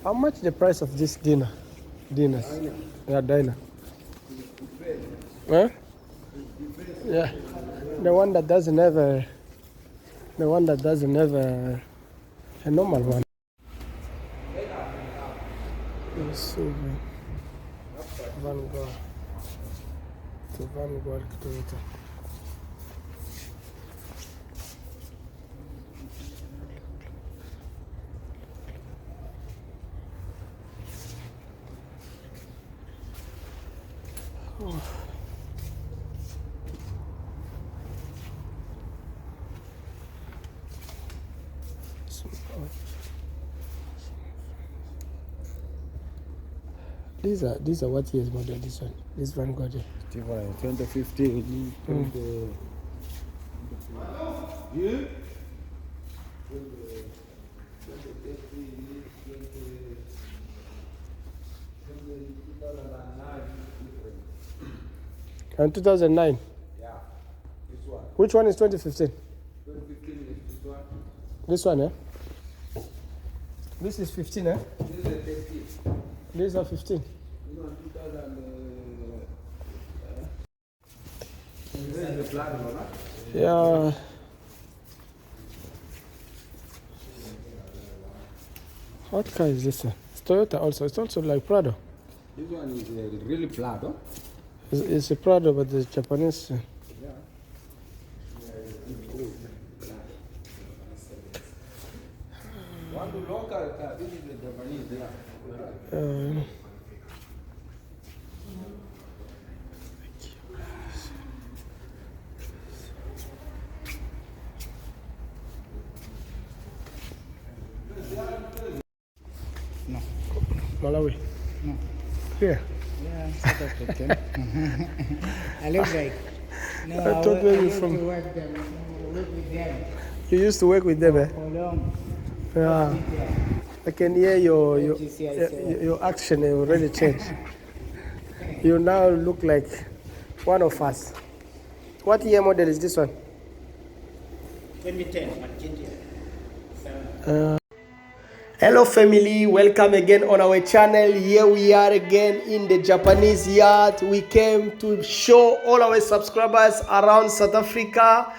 How much the price of this dinner? Dinners? Yeah, dinner. Huh? Yeah. The one that doesn't have a normal one. So Van Gogh. To Van Gogh Toyota. Oh. These are what year's model? This Van Gogh. 2015. 2009. Yeah, this one. Which one is 2015? 2015 is this one. This one, eh? This is 15, eh? This is 15. These are 15. This one 2000. This is the black one, huh? Yeah. What car is this one? It's Toyota also. It's also like Prado. This one is really black, huh? It's a Prado, but the Japanese. Yeah. One to local car. This is the Japanese black. No. Malawi. No. Here. Yeah, South African. I look like. No, I thought where you from. Work with them. You used to work with them, eh? For long. Yeah. I can hear your action already changed. You now look like one of us. What year model is this one? 2010. Hello family, welcome again on our channel. Here we are again in the Japanese yard. We came to show all our subscribers around South Africa,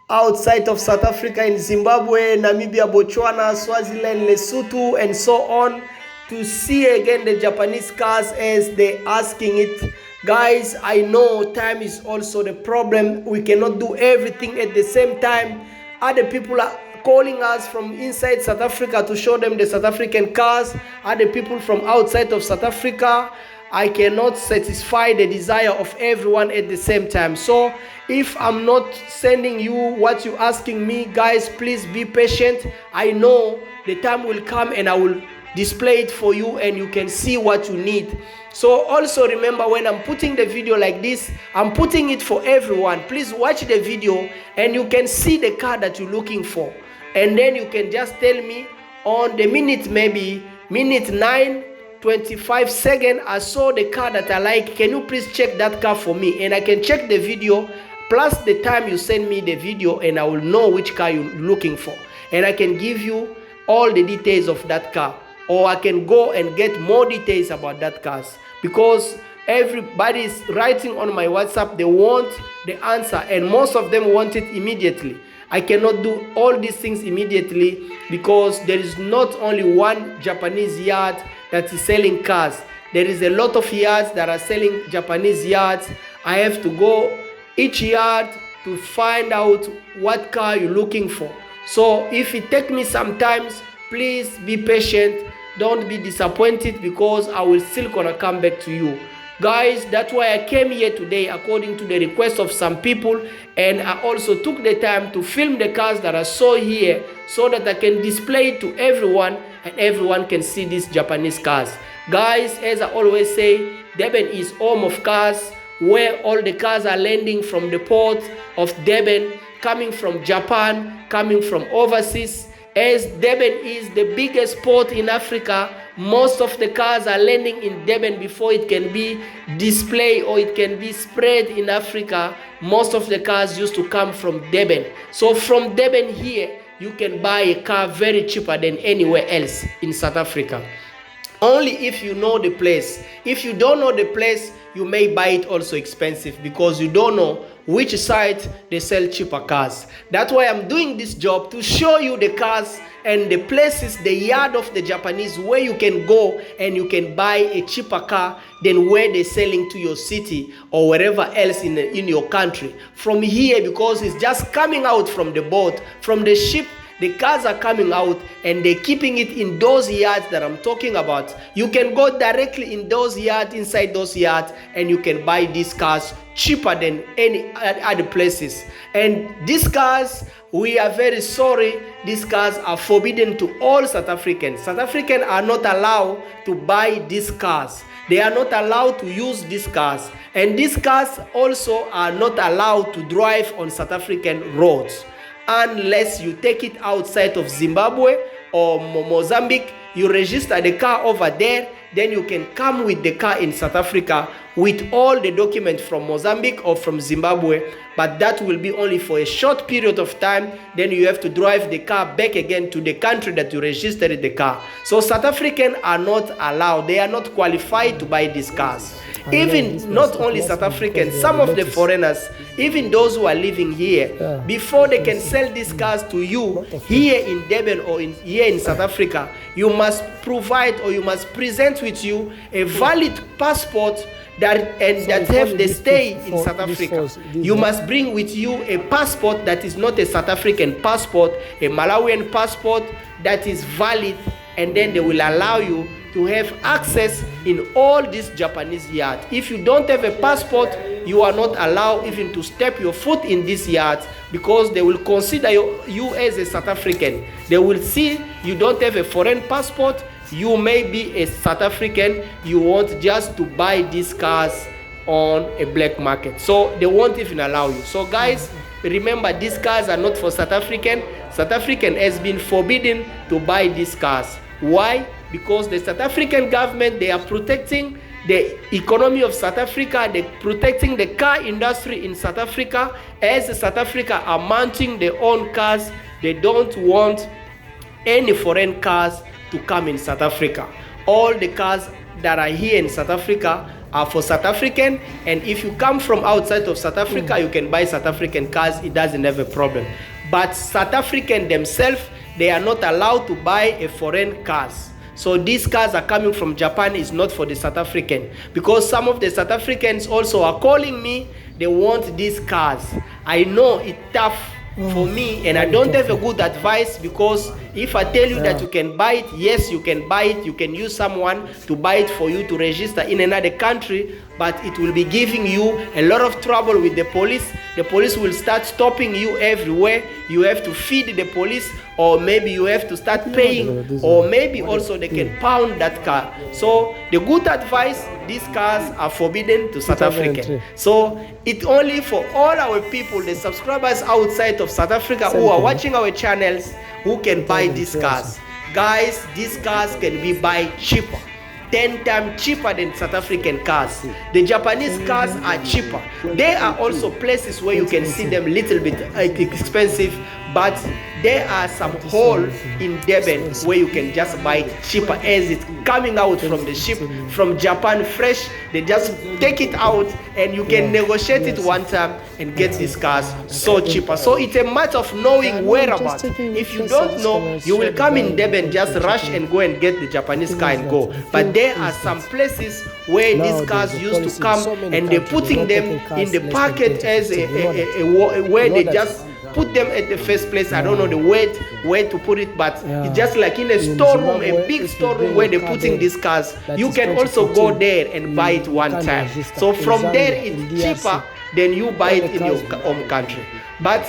outside of South Africa, in Zimbabwe, Namibia, Botswana, Swaziland, Lesotho, and so on, to see again the Japanese cars as they're asking it. Guys, I know time is also the problem. We cannot do everything at the same time. Other people are calling us from inside South Africa to show them the South African cars. Other people from outside of South Africa. I cannot satisfy the desire of everyone at the same time. So if I'm not sending you what you're asking me, guys, please be patient. I know the time will come and I will display it for you and you can see what you need. So also remember, when I'm putting the video like this, I'm putting it for everyone. Please watch the video and you can see the car that you're looking for. And then you can just tell me on the minute, maybe minute 9:25 seconds, I saw the car that I like. Can you please check that car for me? And I can check the video plus the time you send me the video, and I will know which car you're looking for. And I can give you all the details of that car. Or I can go and get more details about that car. Because everybody is writing on my WhatsApp, they want the answer. And most of them want it immediately. I cannot do all these things immediately because there is not only one Japanese yard that is selling cars. There is a lot of yards that are selling Japanese yards. I have to go each yard to find out what car you're looking for. So if it takes me some time, please be patient. Don't be disappointed because I will still gonna come back to you. Guys, that's why I came here today according to the request of some people, and I also took the time to film the cars that I saw here so that I can display it to everyone and everyone can see these Japanese cars. Guys, as I always say, Durban is home of cars, where all the cars are landing from the port of Durban, coming from Japan, coming from overseas. As Durban is the biggest port in Africa, most of the cars are landing in Durban before it can be displayed or it can be spread in Africa. Most of the cars used to come from Durban. So from Durban here, you can buy a car very cheaper than anywhere else in South Africa. Only if you know the place. If you don't know the place, you may buy it also expensive because you don't know which site they sell cheaper cars. That's why I'm doing this job, to show you the cars and the places, the yard of the Japanese, where you can go and you can buy a cheaper car than where they're selling to your city or wherever else in your country. From here, because it's just coming out from the boat, from the ship, the cars are coming out and they're keeping it in those yards that I'm talking about. You can go directly in those yards, inside those yards, and you can buy these cars cheaper than any other places. And these cars, we are very sorry, these cars are forbidden to all South Africans. South Africans are not allowed to buy these cars. They are not allowed to use these cars. And these cars also are not allowed to drive on South African roads, unless you take it outside of Zimbabwe or Mozambique. You register the car over there, then you can come with the car in South Africa with all the documents from Mozambique or from Zimbabwe, but that will be only for a short period of time. Then you have to drive the car back again to the country that you registered the car. So South Africans are not allowed, they are not qualified to buy these cars. Even not only South Africans, some of the foreigners, even those who are living here, before they can sell these cars to you here in Durban or here in South Africa, you must provide, or you must present with you a valid passport that have the stay in South Africa. You must bring with you a passport that is not a South African passport, a Malawian passport that is valid, and then they will allow you to have access in all these Japanese yards. If you don't have a passport, you are not allowed even to step your foot in these yards, because they will consider you as a South African. They will see you don't have a foreign passport, you may be a South African, you want just to buy these cars on a black market. So they won't even allow you. So guys, remember, these cars are not for South African. South African has been forbidden to buy these cars. Why? Because the South African government, they are protecting the economy of South Africa, they're protecting the car industry in South Africa. As South Africa are mounting their own cars, they don't want any foreign cars to come in South Africa. All the cars that are here in South Africa are for South African, and if you come from outside of South Africa, you can buy South African cars, it doesn't have a problem. But South African themselves, they are not allowed to buy a foreign cars. So these cars are coming from Japan, is not for the South African, because some of the South Africans also are calling me, they want these cars. I know it's tough for me, and I don't have a good advice, because if I tell you that you can buy it, yes, you can buy it, you can use someone to buy it for you to register in another country, but it will be giving you a lot of trouble with the police. The police will start stopping you everywhere. You have to feed the police, or maybe you have to start paying, or maybe also they can pound that car. So the good advice, these cars are forbidden to South Africa. So it's only for all our people, the subscribers outside of South Africa who are watching our channels, who can buy these cars. Guys, these cars can be buy cheaper, 10 times cheaper than South African cars. The Japanese cars are cheaper. There are also places where you can see them a little bit expensive, but there are some holes in Durban where you can just buy it cheaper, as it's coming out from the ship from Japan fresh. They just take it out and you can negotiate it one time and get these cars so cheaper. So it's a matter of knowing whereabouts. If you don't know, you will come in Durban, just rush and go and get the Japanese car and go. But there are some places where these cars used to come, and they're putting them in the packet as where they just put them at the first place. I don't know the where to put it, but it's just like in a storeroom, a big storeroom where they're putting these cars. You can also go there and buy it one time. So from there it's cheaper than you buy it in your home country. But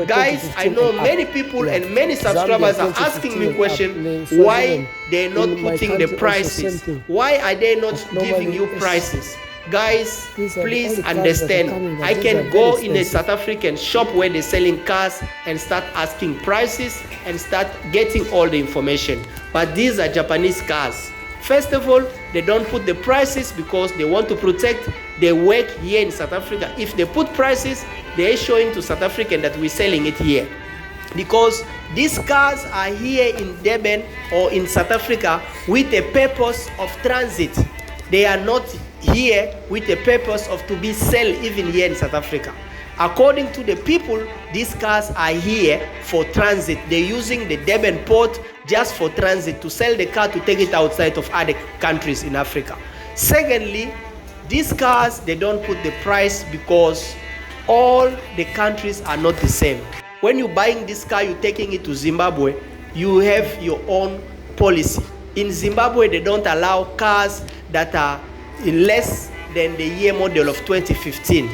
guys, I know many people and many subscribers are asking me question, why they're not putting the prices? Why are they not giving you prices? Guys, please understand, I can go in a South African shop where they're selling cars and start asking prices and start getting all the information. But these are Japanese cars. First of all, they don't put the prices because they want to protect their work here in South Africa. If they put prices, they're showing to South African that we're selling it here, because These cars are here in Durban or in South Africa with a purpose of transit. They are not here with a purpose of to be sold even here in South Africa. According to the people, these cars are here for transit. They're using the Durban port just for transit, to sell the car to take it outside of other countries in Africa. Secondly, these cars, they don't put the price because all the countries are not the same. When you're buying this car, you're taking it to Zimbabwe, you have your own policy. In Zimbabwe, they don't allow cars that are less than the year model of 2015.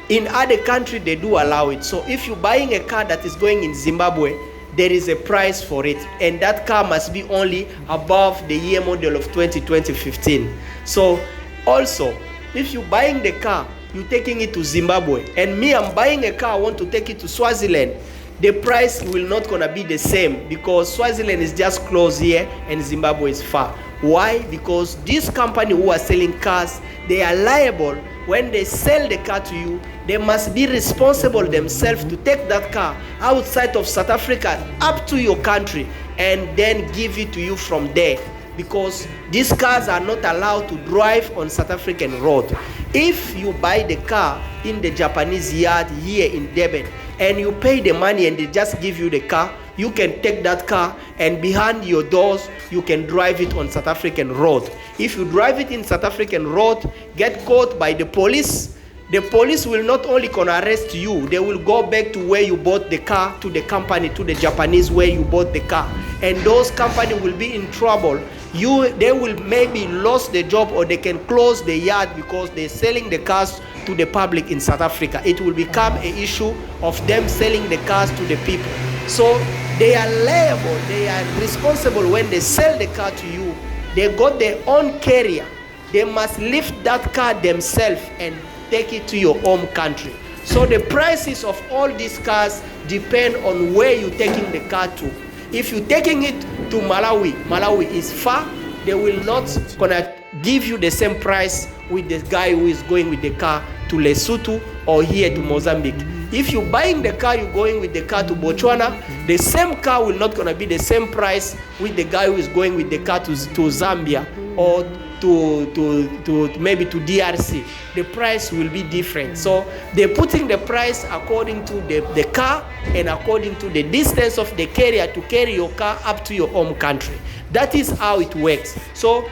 In other countries, they do allow it. So if you're buying a car that is going in Zimbabwe, there is a price for it, and that car must be only above the year model of 2015. So also, if you're buying the car, you're taking it to Zimbabwe, and me, I'm buying a car, I want to take it to Swaziland, the price will not gonna be the same, because Swaziland is just close here and Zimbabwe is far. Why? Because this company who are selling cars, they are liable. When they sell the car to you, they must be responsible themselves to take that car outside of South Africa up to your country and then give it to you from there, because these cars are not allowed to drive on South African road. If you buy the car in the Japanese yard here in Durban and you pay the money and they just give you the car, you can take that car and behind your doors you can drive it on South African road. If you drive it in South African road, get caught by the police will not only gonna arrest you, they will go back to where you bought the car, to the company, to the Japanese where you bought the car, and those companies will be in trouble. They will maybe lose the job, or they can close the yard because they're selling the cars to the public in South Africa. It will become an issue of them selling the cars to the people. So they are liable, they are responsible when they sell the car to you. They got their own carrier. They must lift that car themselves and take it to your home country. So the prices of all these cars depend on where you're taking the car to. If you're taking it to Malawi is far, they will not gonna give you the same price with the guy who is going with the car to Lesotho or here to Mozambique. If you're buying the car, you're going with the car to Botswana, the same car will not gonna be the same price with the guy who is going with the car to Zambia or to maybe to DRC. The price will be different. So they're putting the price according to the car and according to the distance of the carrier to carry your car up to your home country. That is how it works. So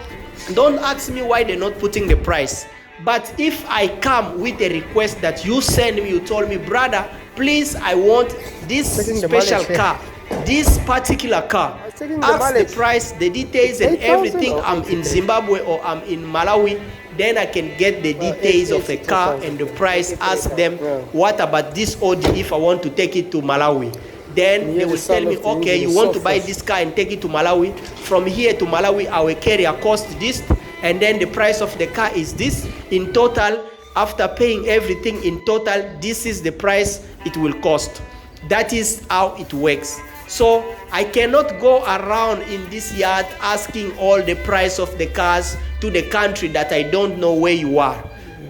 don't ask me why they're not putting the price. But if I come with a request that you send me, you told me, brother, please, I want this special car, this particular car. Ask the price, the details and everything. I'm in Zimbabwe or I'm in Malawi, then I can get the details of the car and the price. Ask them, what about this Audi if I want to take it to Malawi? Then they will tell me, okay, you want to buy this car and take it to Malawi. From here to Malawi, our carrier costs this, and then the price of the car is this. In total, after paying everything in total, this is the price it will cost. That is how it works. So I cannot go around in this yard asking all the price of the cars to the country that I don't know where you are.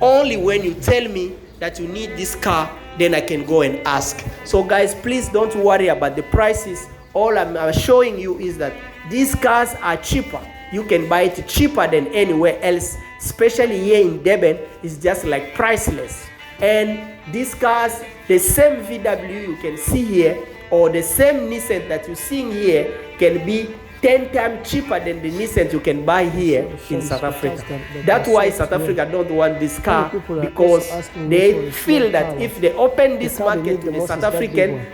Only when you tell me that you need this car, then I can go and ask. So guys, please don't worry about the prices. All I'm showing you is that these cars are cheaper. You can buy it cheaper than anywhere else, especially here in Durban. It's just like priceless. And these cars, the same VW you can see here, or the same Nissan that you're seeing here, can be 10 times cheaper than the Nissan you can buy here in South Africa. That's why South Africa don't want this car, because they feel that if they open this market to the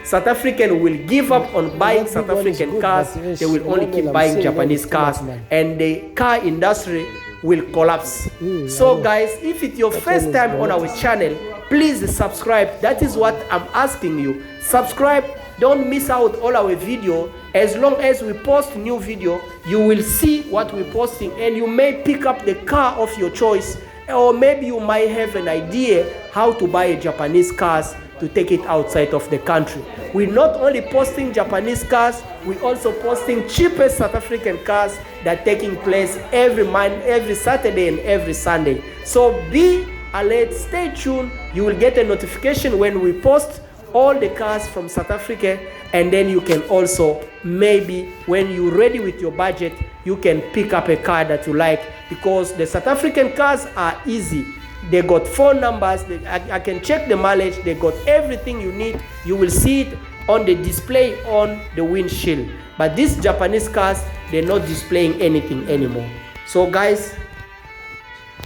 South African will give up on buying South African cars. They will only keep buying Japanese cars, and the car industry will collapse. So guys, if it's your first time on our channel, please subscribe. That is what I'm asking you. Subscribe. Don't miss out all our video. As long as we post new video, you will see what we're posting, and you may pick up the car of your choice, or maybe you might have an idea how to buy a Japanese cars to take it outside of the country. We're not only posting Japanese cars, we're also posting cheaper South African cars that are taking place every month, every Saturday and every Sunday. So be alert, stay tuned. You will get a notification when we post all the cars from South Africa And then you can also, maybe when you're ready with your budget, you can pick up a car that you like, because the South African cars are easy. They got phone numbers, I can check the mileage, they got everything you need. You will see it on the display on the windshield. But these Japanese cars, they're not displaying anything anymore. So guys,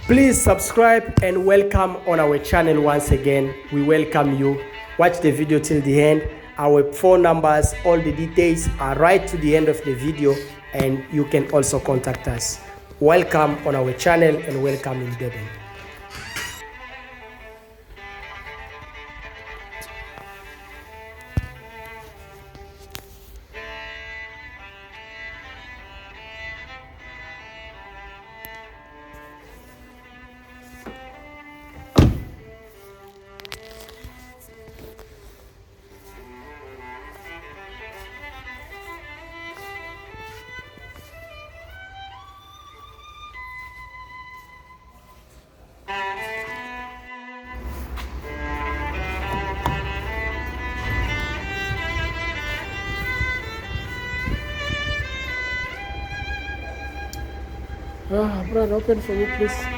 please subscribe and welcome on our channel once again. We welcome you. Watch the video till the end. Our phone numbers, all the details are right to the end of the video, and you can also contact us. Welcome on our channel and welcome in Durban. Brother, open for me, please.